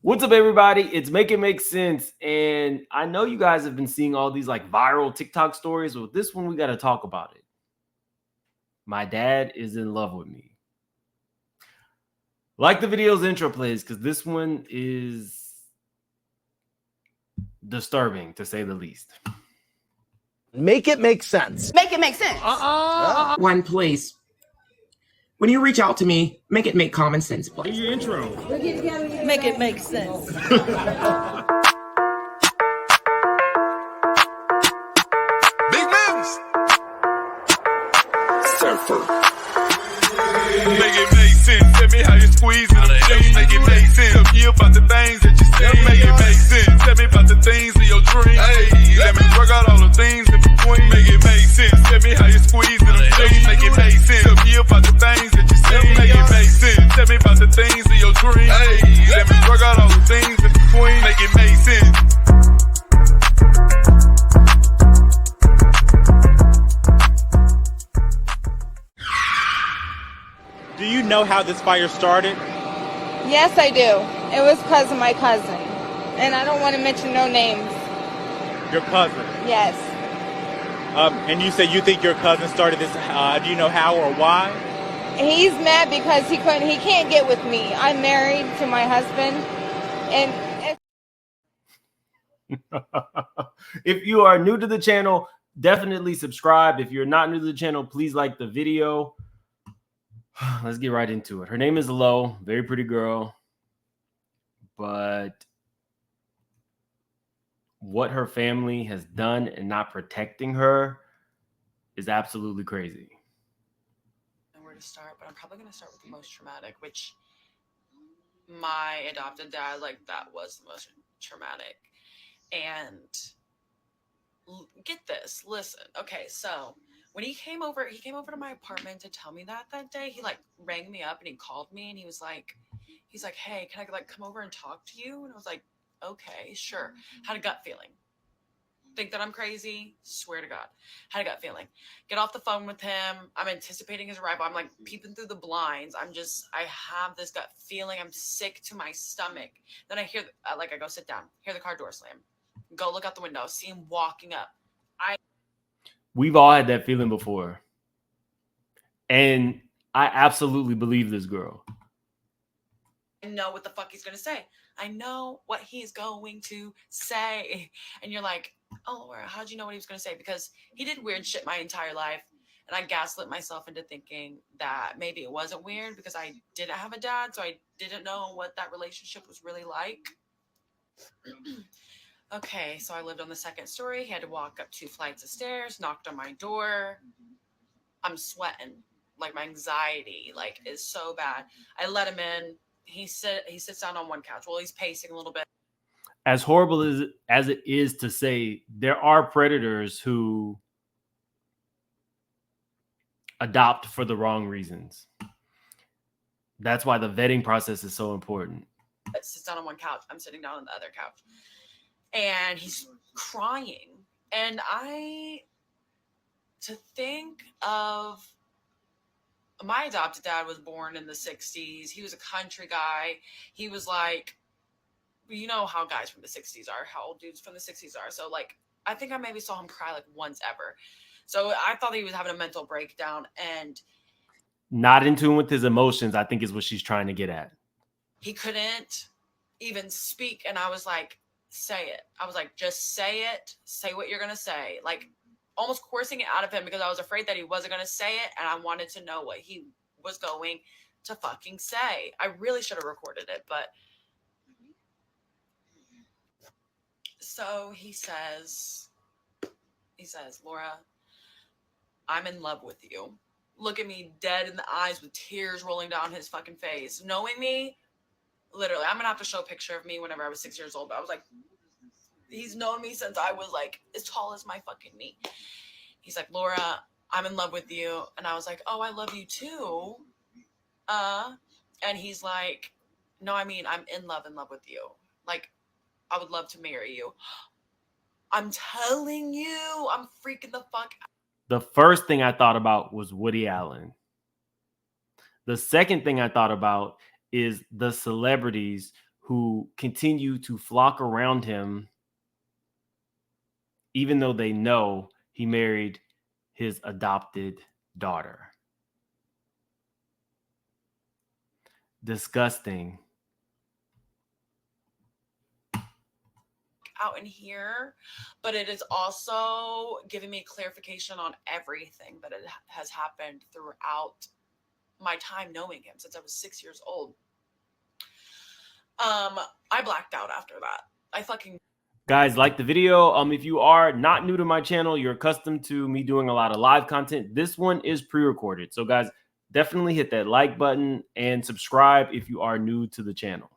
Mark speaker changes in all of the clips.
Speaker 1: What's up, everybody? It's Make It Make Sense. And I know you guys have been seeing all these like viral TikTok stories. Well, this one, we got to talk about it. My dad is in love with me. Like the video's intro plays, because this one is disturbing, to say the least.
Speaker 2: Make it make sense.
Speaker 3: Make it make sense.
Speaker 4: One, please. When you reach out to me, make it make common sense, please.
Speaker 5: Your intro.
Speaker 3: Make it make sense.
Speaker 5: Big moves.
Speaker 4: Surfer.
Speaker 5: Make it make sense. Tell me how you squeeze it. Make it make sense. Tell me about the things that you see. Make it make sense. Tell me about the things of your dreams. Hey, let me work out all the things in between. Make it make sense. Tell me how you squeeze it. Make it make sense. Tell me about the things that you see. Make it make sense. Tell me about the things of your dreams. Hey, let me work out all the things in between. Make it make sense.
Speaker 6: Do you know how this fire started?
Speaker 7: Yes, I do. It was because of my cousin. And I don't want to mention no names.
Speaker 6: Your cousin.
Speaker 7: Yes.
Speaker 6: And you say you think your cousin started this. Do you know how or why?
Speaker 7: He's mad because he can't get with me. I'm married to my husband. And
Speaker 1: If you are new to the channel, definitely subscribe. If you're not new to the channel, please like the video. Let's get right into it. Her name is Lo, very pretty girl. But what her family has done and not protecting her is absolutely crazy.
Speaker 8: Where to start, but I'm probably going to start with the most traumatic, which my adopted dad, like, that was the most traumatic. And get this, listen. Okay, so when he came over to my apartment to tell me that day. He like rang me up and he called me and he's like, hey, can I like come over and talk to you? And I was like, okay, sure. Had a gut feeling. Think that I'm crazy? Swear to God. Had a gut feeling. Get off the phone with him. I'm anticipating his arrival. I'm like peeping through the blinds. I have this gut feeling. I'm sick to my stomach. Then I hear, I go sit down, hear the car door slam. Go look out the window, see him walking up.
Speaker 1: We've all had that feeling before. And I absolutely believe this girl.
Speaker 8: I know what the fuck he's going to say. I know what he's going to say. And you're like, oh, Laura, how'd you know what he was going to say? Because he did weird shit my entire life. And I gaslit myself into thinking that maybe it wasn't weird because I didn't have a dad. So I didn't know what that relationship was really like. Okay, so I lived on the second story. He had to walk up 2 flights of stairs, knocked on my door. I'm sweating. Like, my anxiety, like, is so bad. I let him in. He sits down on one couch. Well, he's pacing a little bit.
Speaker 1: As horrible as it is to say, there are predators who adopt for the wrong reasons. That's why the vetting process is so important.
Speaker 8: Sits down on one couch. I'm sitting down on the other couch. And he's crying. And to think of, my adopted dad was born in the 60s. He was a country guy. He was like, you know how guys from the 60s are, how old dudes from the 60s are. So, like, I think I maybe saw him cry like once ever. So I thought he was having a mental breakdown. And
Speaker 1: not in tune with his emotions, I think is what she's trying to get at.
Speaker 8: He couldn't even speak. And I was like, say it. I was like, just say it. Say what you're going to say. Like, almost coercing it out of him because I was afraid that he wasn't going to say it. And I wanted to know what he was going to fucking say. I really should have recorded it, but. So he says, Laura, I'm in love with you. Look at me dead in the eyes with tears rolling down his fucking face. Knowing me, literally, I'm going to have to show a picture of me whenever I was 6 years old. But I was like, he's known me since I was like as tall as my fucking knee. He's like, Laura, I'm in love with you. And I was like, oh, I love you too. And he's like, no, I mean, I'm in love with you. Like, I would love to marry you. I'm telling you, I'm freaking the fuck out.
Speaker 1: The first thing I thought about was Woody Allen. The second thing I thought about is the celebrities who continue to flock around him, even though they know he married his adopted daughter. Disgusting.
Speaker 8: Out in here, but it is also giving me clarification on everything that has happened throughout my time knowing him since I was 6 years old. I blacked out after that. I fucking...
Speaker 1: Guys, like the video. If you are not new to my channel, you're accustomed to me doing a lot of live content. This one is pre-recorded. So guys, definitely hit that like button and subscribe if you are new to the channel.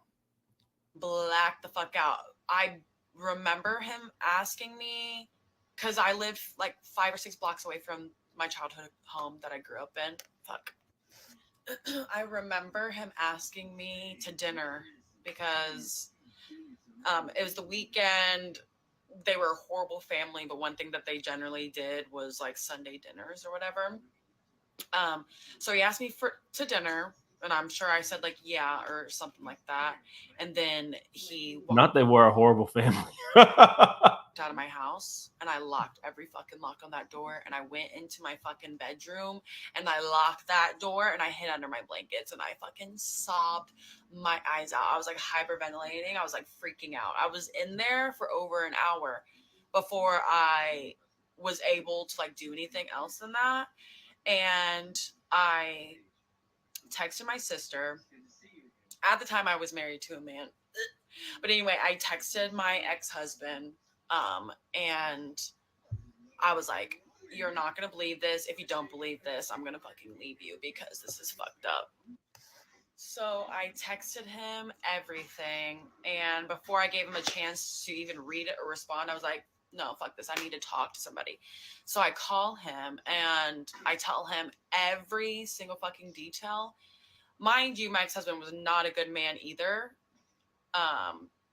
Speaker 8: Blacked the fuck out. I remember him asking me, because I lived like 5 or 6 blocks away from my childhood home that I grew up in. Fuck. I remember him asking me to dinner because it was the weekend. They were a horrible family, but one thing that they generally did was like Sunday dinners or whatever. So he asked me to dinner, and I'm sure I said like yeah or something like that. And then he
Speaker 1: not that we're a horrible family.
Speaker 8: out of my house, and I locked every fucking lock on that door, and I went into my fucking bedroom and I locked that door and I hid under my blankets and I fucking sobbed my eyes out. I was like hyperventilating. I was like freaking out. I was in there for over an hour before I was able to like do anything else than that. And I texted my sister. At the time I was married to a man, but anyway, I texted my ex-husband. And I was like, you're not going to believe this. If you don't believe this, I'm going to fucking leave you because this is fucked up. So I texted him everything. And before I gave him a chance to even read it or respond, I was like, no, fuck this. I need to talk to somebody. So I call him and I tell him every single fucking detail. Mind you, my ex-husband was not a good man either.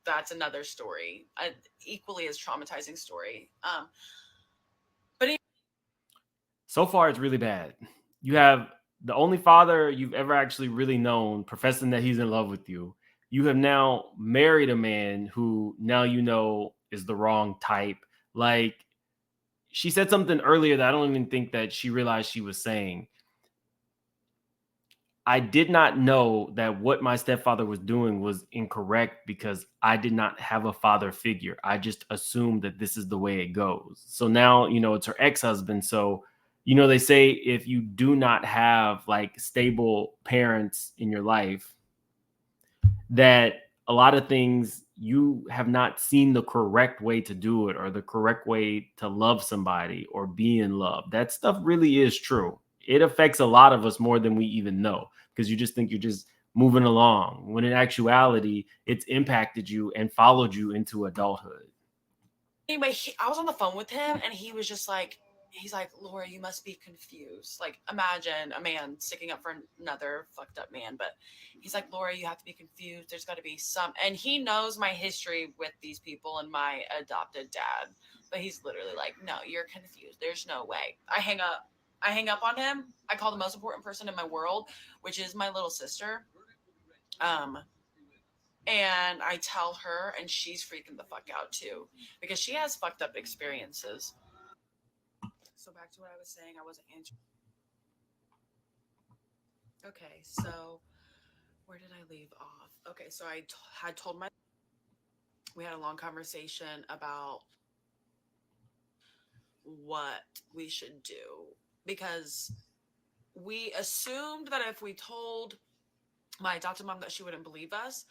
Speaker 8: That's another story, an equally as traumatizing story.
Speaker 1: So far, it's really bad. You have the only father you've ever actually really known professing that he's in love with you. You have now married a man who now you know is the wrong type. Like, she said something earlier that I don't even think that she realized she was saying. I did not know that what my stepfather was doing was incorrect because I did not have a father figure. I just assumed that this is the way it goes. So now, you know, it's her ex-husband. So, you know, they say if you do not have like stable parents in your life, that a lot of things you have not seen the correct way to do it or the correct way to love somebody or be in love. That stuff really is true. It affects a lot of us more than we even know because you just think you're just moving along when in actuality, it's impacted you and followed you into adulthood.
Speaker 8: Anyway, I was on the phone with him and he was just like, he's like, Laura, you must be confused. Like, imagine a man sticking up for another fucked up man. But he's like, Laura, you have to be confused. There's got to be some. And he knows my history with these people and my adopted dad. But he's literally like, no, you're confused. There's no way. I hang up on him. I call the most important person in my world, which is my little sister. And I tell her, and she's freaking the fuck out too, because she has fucked up experiences. So back to what I was saying, I wasn't answering. Okay, so where did I leave off? Okay, so I had told we had a long conversation about what we should do because we assumed that if we told my adopted mom that she wouldn't believe us.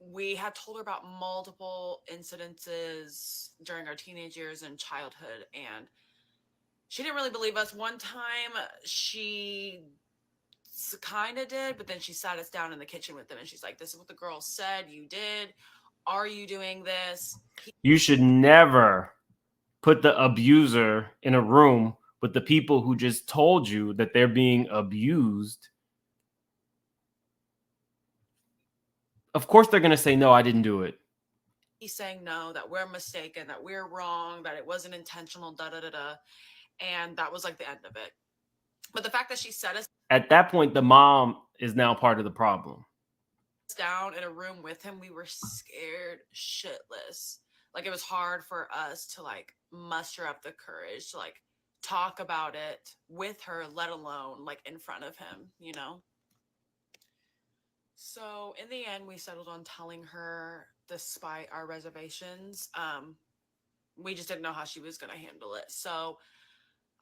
Speaker 8: We had told her about multiple incidences during our teenage years and childhood, and she didn't really believe us. One time she kind of did, but then she sat us down in the kitchen with them and she's like, this is what the girl said you did. Are you doing this?
Speaker 1: You should never put the abuser in a room with the people who just told you that they're being abused. Of course they're going to say, no, I didn't do it.
Speaker 8: He's saying no, that we're mistaken, that we're wrong, that it wasn't intentional, da-da-da-da. And that was like the end of it. But the fact that she said us
Speaker 1: at that point, the mom is now part of the problem.
Speaker 8: down in a room with him, we were scared shitless. Like, it was hard for us to like muster up the courage to like talk about it with her, let alone like in front of him, you know? So in the end, we settled on telling her despite our reservations. We just didn't know how she was going to handle it. So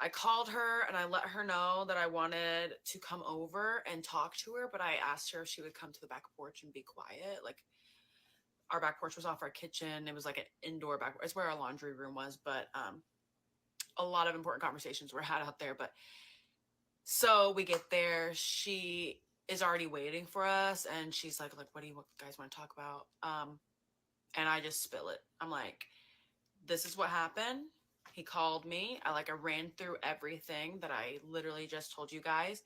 Speaker 8: I called her and I let her know that I wanted to come over and talk to her, but I asked her if she would come to the back porch and be quiet. Like, our back porch was off our kitchen. It was like an indoor back. It's where our laundry room was, but a lot of important conversations were had out there. But so we get there, she is already waiting for us, and she's like, what do you guys want to talk about? And I just spill it. I'm like, this is what happened. He called me. I ran through everything that I literally just told you guys.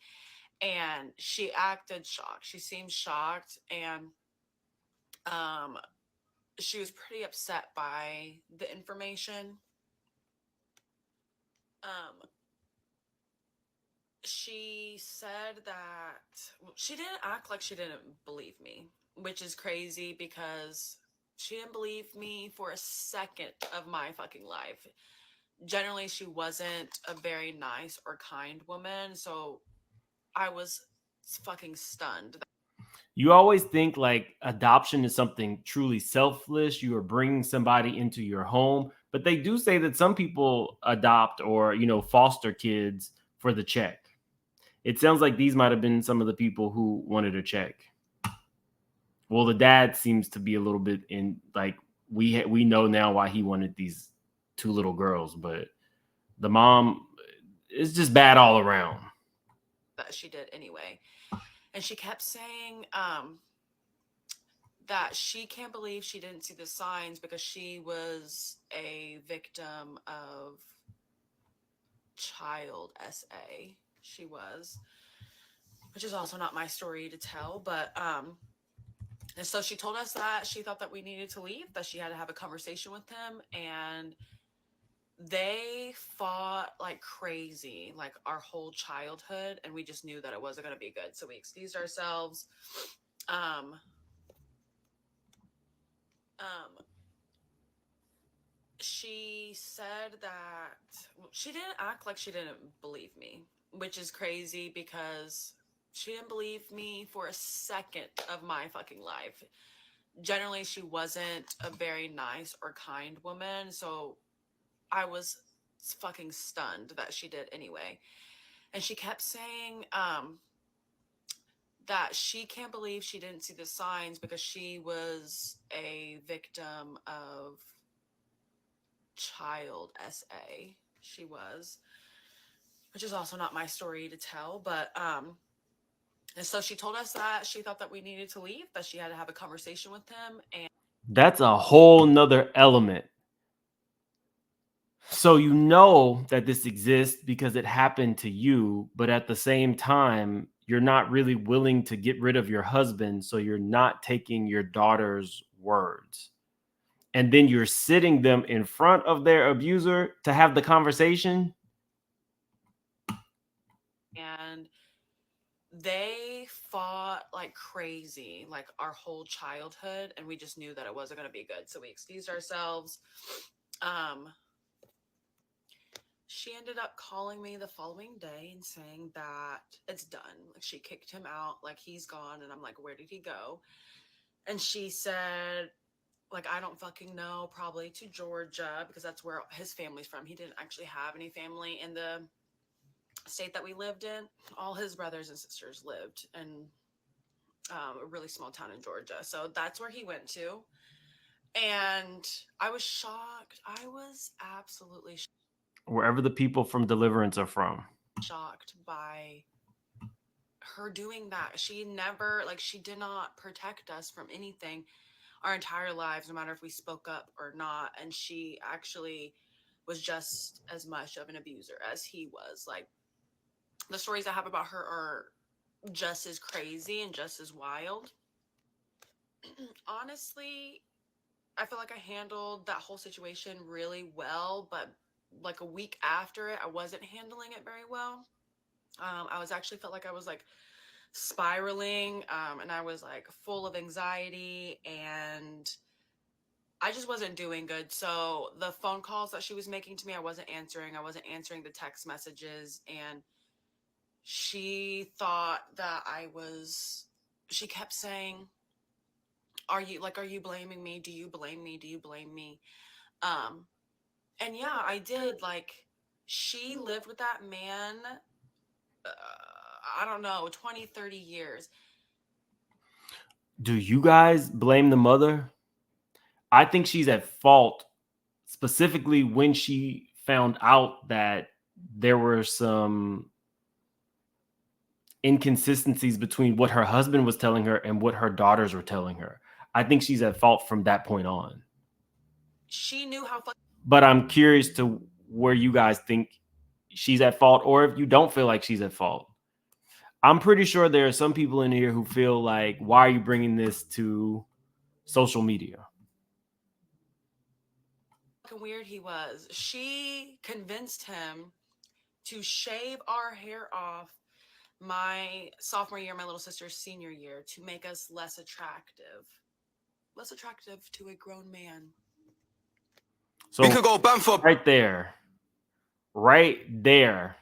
Speaker 8: And she acted shocked. She seemed shocked. And she was pretty upset by the information. She said that she didn't act like she didn't believe me, which is crazy because she didn't believe me for a second of my fucking life. Generally, she wasn't a very nice or kind woman, so I was fucking stunned.
Speaker 1: You always think like adoption is something truly selfless. You are bringing somebody into your home, but they do say that some people adopt or, foster kids for the check. It sounds like these might have been some of the people who wanted a check. Well, the dad seems to be a little bit in like we know now why he wanted these two little girls, but the mom is just bad all around.
Speaker 8: That she did anyway. And she kept saying that she can't believe she didn't see the signs because she was a victim of child SA. She was, which is also not my story to tell, but and so she told us that she thought that we needed to leave, that she had to have a conversation with him, and they fought like crazy, like our whole childhood, and we just knew that it wasn't going to be good. So we excused ourselves. She said that she didn't act like she didn't believe me, which is crazy because she didn't believe me for a second of my fucking life. Generally, she wasn't a very nice or kind woman, so I was fucking stunned that she did anyway. And she kept saying that she can't believe she didn't see the signs because she was a victim of child SA. She was, which is also not my story to tell, but and so she told us that she thought that we needed to leave, that she had to have a conversation with him. And
Speaker 1: that's a whole nother element. So you know that this exists because it happened to you, but at the same time, you're not really willing to get rid of your husband, so you're not taking your daughter's words. And then you're sitting them in front of their abuser to have the conversation.
Speaker 8: And they fought like crazy, like our whole childhood, and we just knew that it wasn't going to be good. So we excused ourselves. She ended up calling me the following day and saying that it's done. Like, she kicked him out, like he's gone. And I'm like, where did he go? And she said, like, I don't fucking know, probably to Georgia, because that's where his family's from. He didn't actually have any family in the state that we lived in. All his brothers and sisters lived in a really small town in Georgia. So that's where he went to. And I was shocked. I was absolutely shocked.
Speaker 1: Wherever the people from Deliverance are from.
Speaker 8: Shocked by her doing that. She never, like, she did not protect us from anything our entire lives, no matter if we spoke up or not. And she actually was just as much of an abuser as he was. Like, the stories I have about her are just as crazy and just as wild. Honestly, I feel like I handled that whole situation really well, but like a week after it, I wasn't handling it very well. I was actually felt like I was like spiraling, and I was like full of anxiety, and I just wasn't doing good. So the phone calls that she was making to me, I wasn't answering. I wasn't answering the text messages, and she thought that she kept saying, are you blaming me? Do you blame me? Do you blame me? And yeah, I did. Like, she lived with that man, I don't know, 20, 30 years.
Speaker 1: Do you guys blame the mother? I think she's at fault, specifically when she found out that there were some inconsistencies between what her husband was telling her and what her daughters were telling her. I think she's at fault from that point on.
Speaker 8: She knew how
Speaker 1: But I'm curious to where you guys think she's at fault, or if you don't feel like she's at fault. I'm pretty sure there are some people in here who feel like, why are you bringing this to social media?
Speaker 8: fucking weird he was. She convinced him to shave our hair off my sophomore year, my little sister's senior year, to make us less attractive to a grown man.
Speaker 1: So we could go Bamford right there.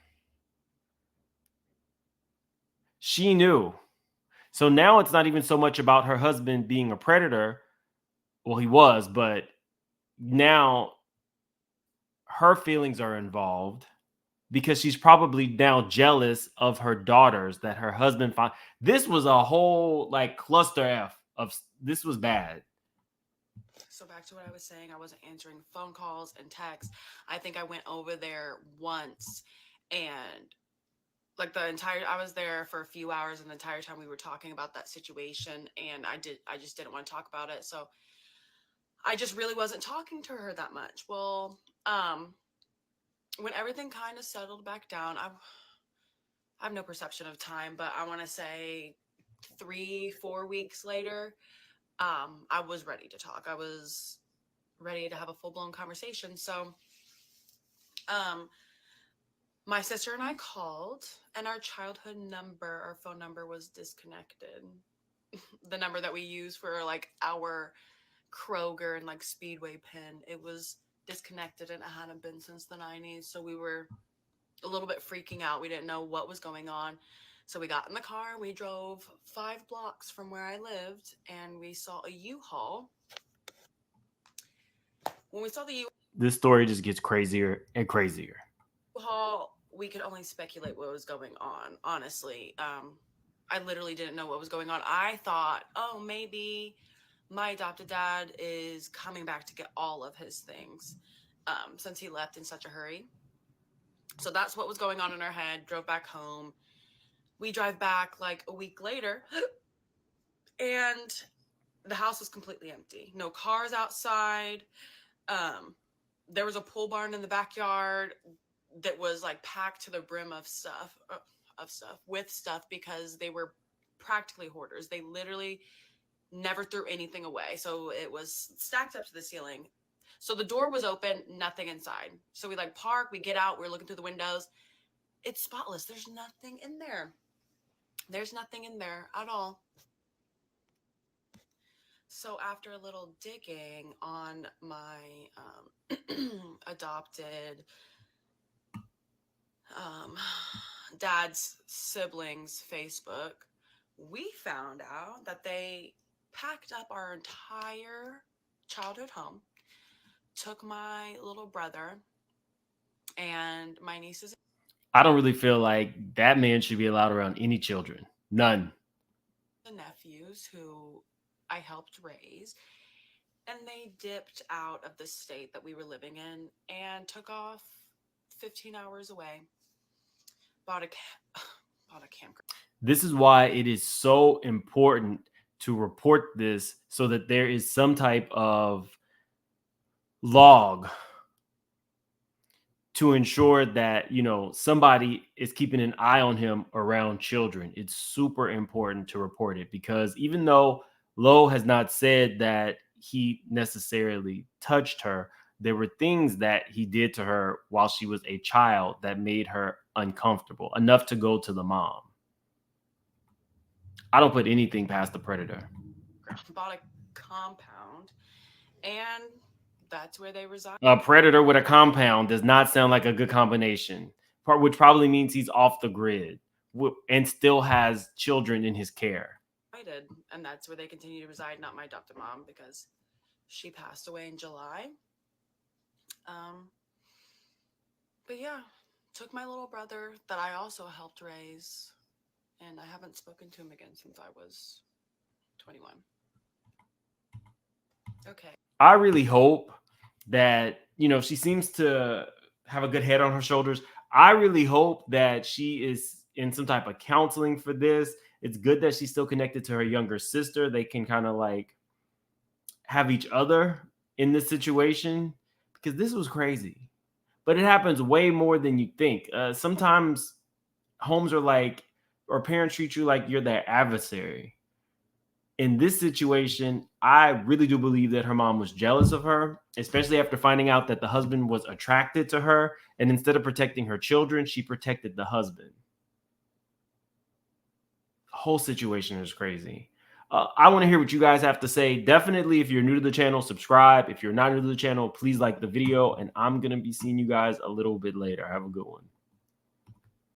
Speaker 1: She knew. So now it's not even so much about her husband being a predator. Well, he was, but now her feelings are involved because she's probably now jealous of her daughters that her husband found. This was a whole like cluster F of this was bad.
Speaker 8: So back to what I was saying, I wasn't answering phone calls and texts. I think I went over there once, and like I was there for a few hours, and the entire time we were talking about that situation, and I just didn't want to talk about it. So I just really wasn't talking to her that much. Well, when everything kind of settled back down, I have no perception of time, but I want to say 3-4 weeks later, I was ready to talk. I was ready to have a full-blown conversation. So my sister and I called, and our phone number was disconnected. The number that we use for like our Kroger and like Speedway pin, it was disconnected, and it hadn't been since the 90s. So we were a little bit freaking out. We didn't know what was going on. So we got in the car, we drove 5 blocks from where I lived, and we saw a U-Haul. When we saw the
Speaker 1: This story just gets crazier and crazier.
Speaker 8: U-Haul, we could only speculate what was going on, honestly. I literally didn't know what was going on. I thought, oh, maybe my adopted dad is coming back to get all of his things, since he left in such a hurry. So that's what was going on in our head. Drove back home. We drive back like a week later, and the house was completely empty. No cars outside. There was a pole barn in the backyard that was like packed to the brim of stuff, because they were practically hoarders. They literally never threw anything away. So it was stacked up to the ceiling. So the door was open, nothing inside. So we like park, we get out, we're looking through the windows. It's spotless. There's nothing in there. There's nothing in there at all. So after a little digging on my adopted dad's siblings' Facebook, we found out that they packed up our entire childhood home, took my little brother and my nieces.
Speaker 1: I don't really feel like that man should be allowed around any children. None.
Speaker 8: The nephews who I helped raise, and they dipped out of the state that we were living in and took off 15 hours away. Bought a campground.
Speaker 1: This is why it is so important to report this so that there is some type of log to ensure that, you know, somebody is keeping an eye on him around children. It's super important to report it, because even though Lo has not said that he necessarily touched her, there were things that he did to her while she was a child that made her uncomfortable enough to go to the mom. I don't put anything past the predator.
Speaker 8: Bought a compound, and that's where they reside.
Speaker 1: A predator with a compound does not sound like a good combination, which probably means he's off the grid and still has children in his care.
Speaker 8: And that's where they continue to reside, not my adopted mom, because she passed away in July. But yeah, took my little brother that I also helped raise, and I haven't spoken to him again since I was 21. Okay.
Speaker 1: I really hope that, you know, she seems to have a good head on her shoulders. I really hope that she is in some type of counseling for this. It's good that she's still connected to her younger sister. They can kind of like have each other in this situation, because this was crazy. But it happens way more than you think. Sometimes homes are like, or parents treat you like you're their adversary. In this situation, I really do believe that her mom was jealous of her, especially after finding out that the husband was attracted to her. And instead of protecting her children, she protected the husband. The whole situation is crazy. I want to hear what you guys have to say. Definitely, if you're new to the channel, subscribe. If you're not new to the channel, please like the video. And I'm going to be seeing you guys a little bit later. Have a good one.